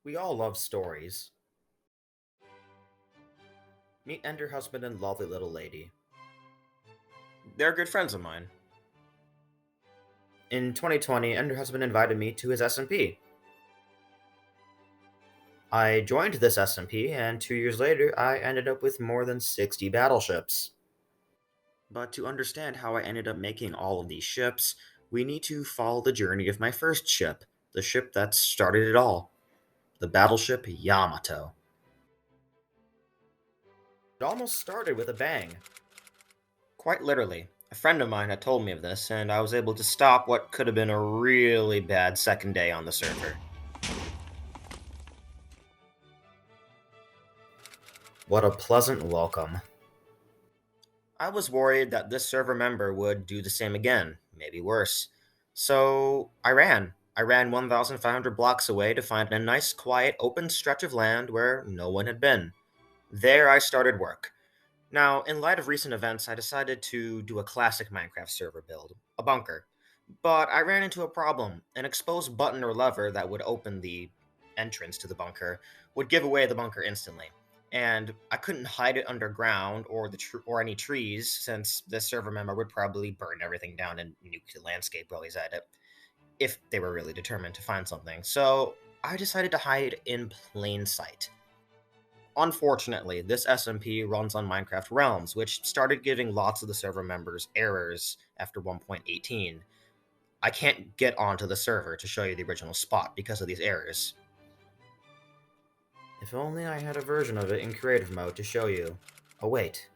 We all love stories. Meet Enderhusband and Lovleylittlelady. They're good friends of mine. In 2020, Enderhusband invited me to his SMP. I joined this SMP, and 2 years later, I ended up with more than 60 battleships. But to understand how I ended up making all of these ships, we need to follow the journey of my first ship, the ship that started it all, the battleship Yamato. It almost started with a bang. Quite literally. A friend of mine had told me of this, and I was able to stop what could have been a really bad second day on the server. What a pleasant welcome. I was worried that this server member would do the same again, maybe worse. So I ran. I ran 1,500 blocks away to find a nice, quiet, open stretch of land where no one had been. There I started work. Now, in light of recent events, I decided to do a classic Minecraft server build, a bunker. But I ran into a problem. An exposed button or lever that would open the entrance to the bunker would give away the bunker instantly. And I couldn't hide it underground or any trees, since this server member would probably burn everything down and nuke the landscape while he's at it, if they were really determined to find something. So I decided to hide in plain sight. Unfortunately, this SMP runs on Minecraft Realms, which started giving lots of the server members errors after 1.18. I can't get onto the server to show you the original spot because of these errors. If only I had a version of it in creative mode to show you. Oh wait.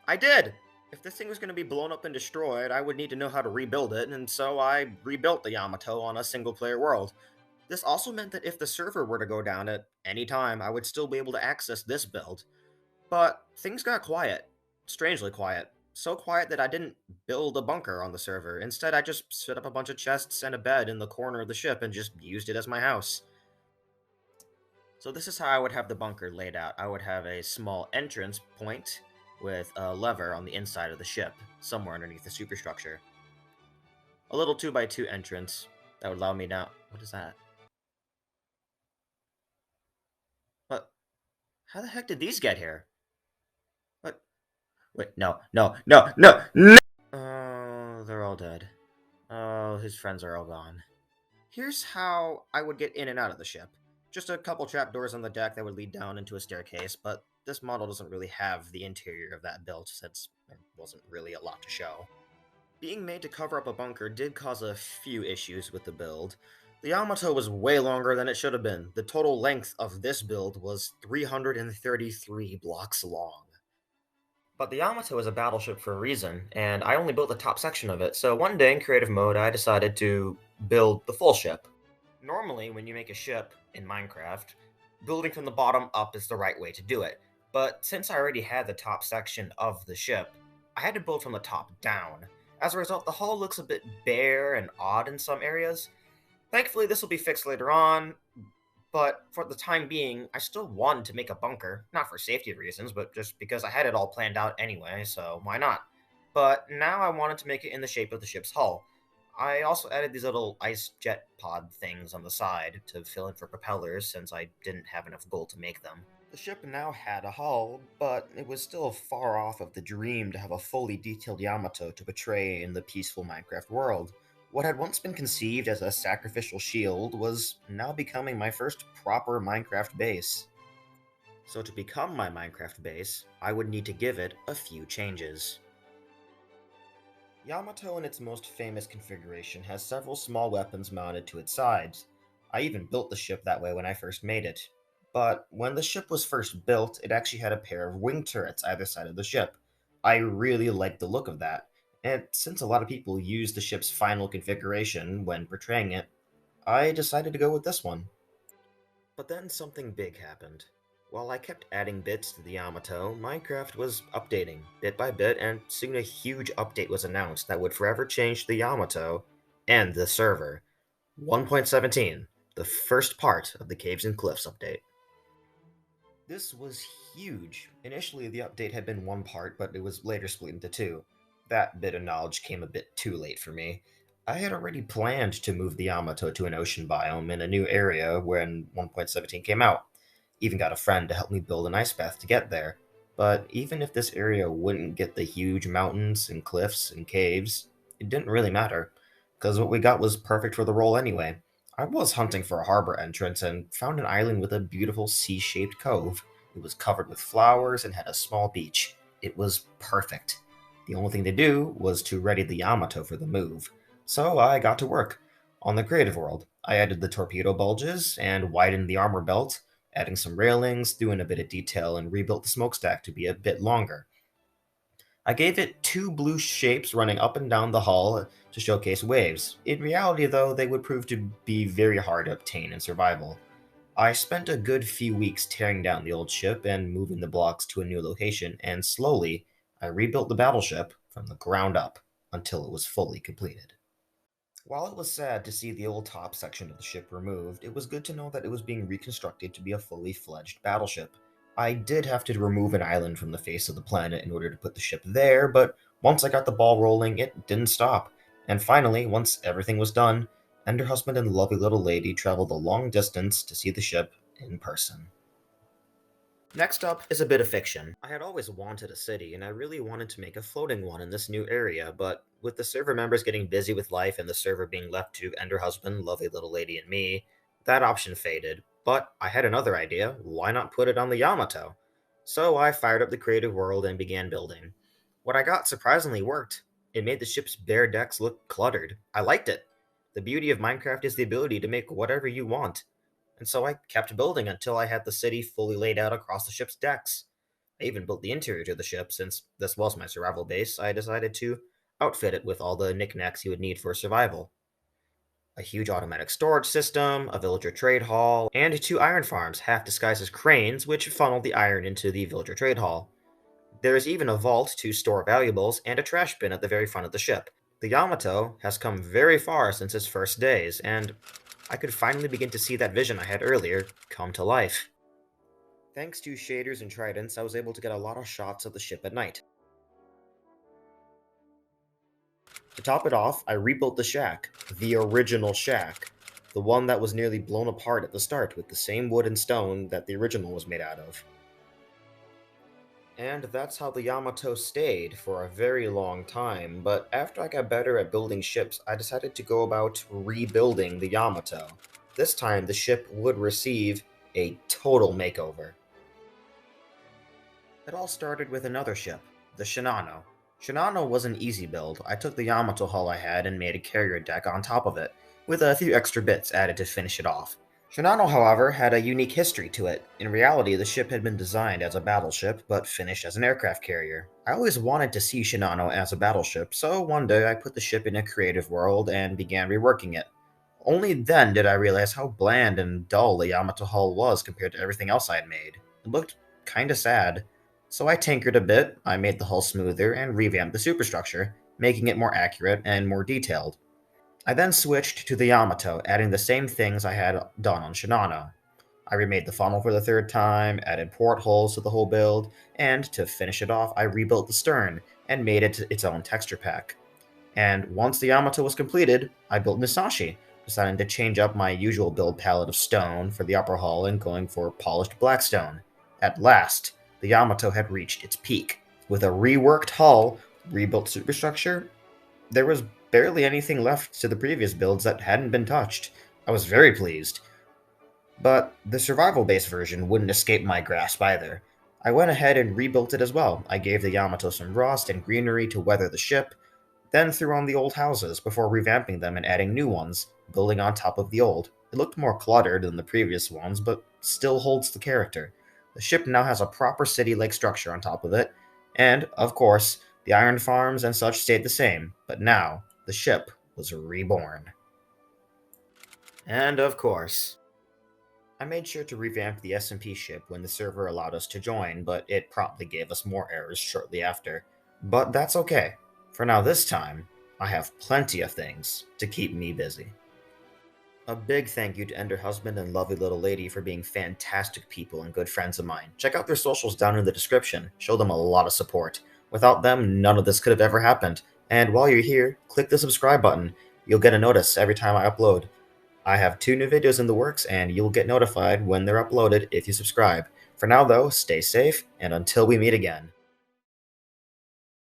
I did! If this thing was going to be blown up and destroyed, I would need to know how to rebuild it, and so I rebuilt the Yamato on a single player world. This also meant that if the server were to go down at any time, I would still be able to access this build. But things got quiet. Strangely quiet. So quiet that I didn't build a bunker on the server. Instead, I just set up a bunch of chests and a bed in the corner of the ship and just used it as my house. So this is how I would have the bunker laid out. I would have a small entrance point with a lever on the inside of the ship, somewhere underneath the superstructure. A little 2x2 entrance that would allow me down. What is that? What? How the heck did these get here? What? Wait, no, no, no, no, no! Oh, they're all dead. Oh, his friends are all gone. Here's how I would get in and out of the ship. Just a couple trapdoors on the deck that would lead down into a staircase, but this model doesn't really have the interior of that built, since there wasn't really a lot to show. Being made to cover up a bunker did cause a few issues with the build. The Yamato was way longer than it should have been. The total length of this build was 333 blocks long. But the Yamato is a battleship for a reason, and I only built the top section of it, so one day in creative mode I decided to build the full ship. Normally, when you make a ship in Minecraft, building from the bottom up is the right way to do it. But since I already had the top section of the ship, I had to build from the top down. As a result, the hull looks a bit bare and odd in some areas. Thankfully, this will be fixed later on, but for the time being, I still wanted to make a bunker, not for safety reasons, but just because I had it all planned out anyway, so why not? But now I wanted to make it in the shape of the ship's hull. I also added these little ice jet pod things on the side to fill in for propellers since I didn't have enough gold to make them. The ship now had a hull, but it was still far off of the dream to have a fully detailed Yamato to portray in the peaceful Minecraft world. What had once been conceived as a sacrificial shield was now becoming my first proper Minecraft base. So to become my Minecraft base, I would need to give it a few changes. Yamato in its most famous configuration has several small weapons mounted to its sides. I even built the ship that way when I first made it. But when the ship was first built, it actually had a pair of wing turrets either side of the ship. I really liked the look of that, and since a lot of people use the ship's final configuration when portraying it, I decided to go with this one. But then something big happened. While I kept adding bits to the Yamato, Minecraft was updating bit by bit, and soon a huge update was announced that would forever change the Yamato and the server. 1.17, the first part of the Caves and Cliffs update. This was huge. Initially, the update had been one part, but it was later split into two. That bit of knowledge came a bit too late for me. I had already planned to move the Yamato to an ocean biome in a new area when 1.17 came out. Even got a friend to help me build an ice bath to get there. But even if this area wouldn't get the huge mountains and cliffs and caves, it didn't really matter, because what we got was perfect for the role anyway. I was hunting for a harbor entrance and found an island with a beautiful C shaped cove. It was covered with flowers and had a small beach. It was perfect. The only thing to do was to ready the Yamato for the move. So I got to work. On the creative world, I added the torpedo bulges and widened the armor belt, adding some railings, threw in a bit of detail, and rebuilt the smokestack to be a bit longer. I gave it two blue shapes running up and down the hull to showcase waves. In reality, though, they would prove to be very hard to obtain in survival. I spent a good few weeks tearing down the old ship and moving the blocks to a new location, and slowly, I rebuilt the battleship from the ground up until it was fully completed. While it was sad to see the old top section of the ship removed, it was good to know that it was being reconstructed to be a fully fledged battleship. I did have to remove an island from the face of the planet in order to put the ship there, but once I got the ball rolling, it didn't stop. And finally, once everything was done, Enderhusband and Lovely Little Lady traveled a long distance to see the ship in person. Next up is a bit of fiction. I had always wanted a city, and I really wanted to make a floating one in this new area, but with the server members getting busy with life and the server being left to Enderhusband, Lovely Little Lady, and me, that option faded. But I had another idea. Why not put it on the Yamato? So I fired up the creative world and began building. What I got surprisingly worked. It made the ship's bare decks look cluttered. I liked it. The beauty of Minecraft is the ability to make whatever you want, and so I kept building until I had the city fully laid out across the ship's decks. I even built the interior to the ship. Since this was my survival base, I decided to outfit it with all the knickknacks you would need for survival. A huge automatic storage system, a villager trade hall, and two iron farms, half disguised as cranes, which funneled the iron into the villager trade hall. There is even a vault to store valuables and a trash bin at the very front of the ship. The Yamato has come very far since its first days, and I could finally begin to see that vision I had earlier come to life. Thanks to shaders and tridents, I was able to get a lot of shots of the ship at night. To top it off, I rebuilt the shack, the original shack, the one that was nearly blown apart at the start with the same wood and stone that the original was made out of. And that's how the Yamato stayed for a very long time, but after I got better at building ships, I decided to go about rebuilding the Yamato. This time, the ship would receive a total makeover. It all started with another ship, the Shinano. Shinano was an easy build. I took the Yamato hull I had and made a carrier deck on top of it, with a few extra bits added to finish it off. Shinano, however, had a unique history to it. In reality, the ship had been designed as a battleship, but finished as an aircraft carrier. I always wanted to see Shinano as a battleship, so one day I put the ship in a creative world and began reworking it. Only then did I realize how bland and dull the Yamato hull was compared to everything else I had made. It looked kinda sad. So I tinkered a bit, I made the hull smoother, and revamped the superstructure, making it more accurate and more detailed. I then switched to the Yamato, adding the same things I had done on Shinano. I remade the funnel for the third time, added portholes to the whole build, and to finish it off, I rebuilt the stern and made it its own texture pack. And once the Yamato was completed, I built Musashi, deciding to change up my usual build palette of stone for the upper hull and going for polished blackstone. At last, the Yamato had reached its peak. With a reworked hull, rebuilt superstructure, there was barely anything left to the previous builds that hadn't been touched. I was very pleased. But the survival base version wouldn't escape my grasp either. I went ahead and rebuilt it as well. I gave the Yamato some rust and greenery to weather the ship, then threw on the old houses before revamping them and adding new ones, building on top of the old. It looked more cluttered than the previous ones, but still holds the character. The ship now has a proper city-like structure on top of it, and, of course, the iron farms and such stayed the same, but now the ship was reborn. And of course, I made sure to revamp the SMP ship when the server allowed us to join, but it promptly gave us more errors shortly after. But that's okay. For now this time, I have plenty of things to keep me busy. A big thank you to Enderhusband and Lovely Little Lady for being fantastic people and good friends of mine. Check out their socials down in the description. Show them a lot of support. Without them, none of this could have ever happened. And while you're here, click the subscribe button. you'll get a notice every time I upload. I have 2 new videos in the works, and you'll get notified when they're uploaded if you subscribe. For now, though, stay safe, and until we meet again.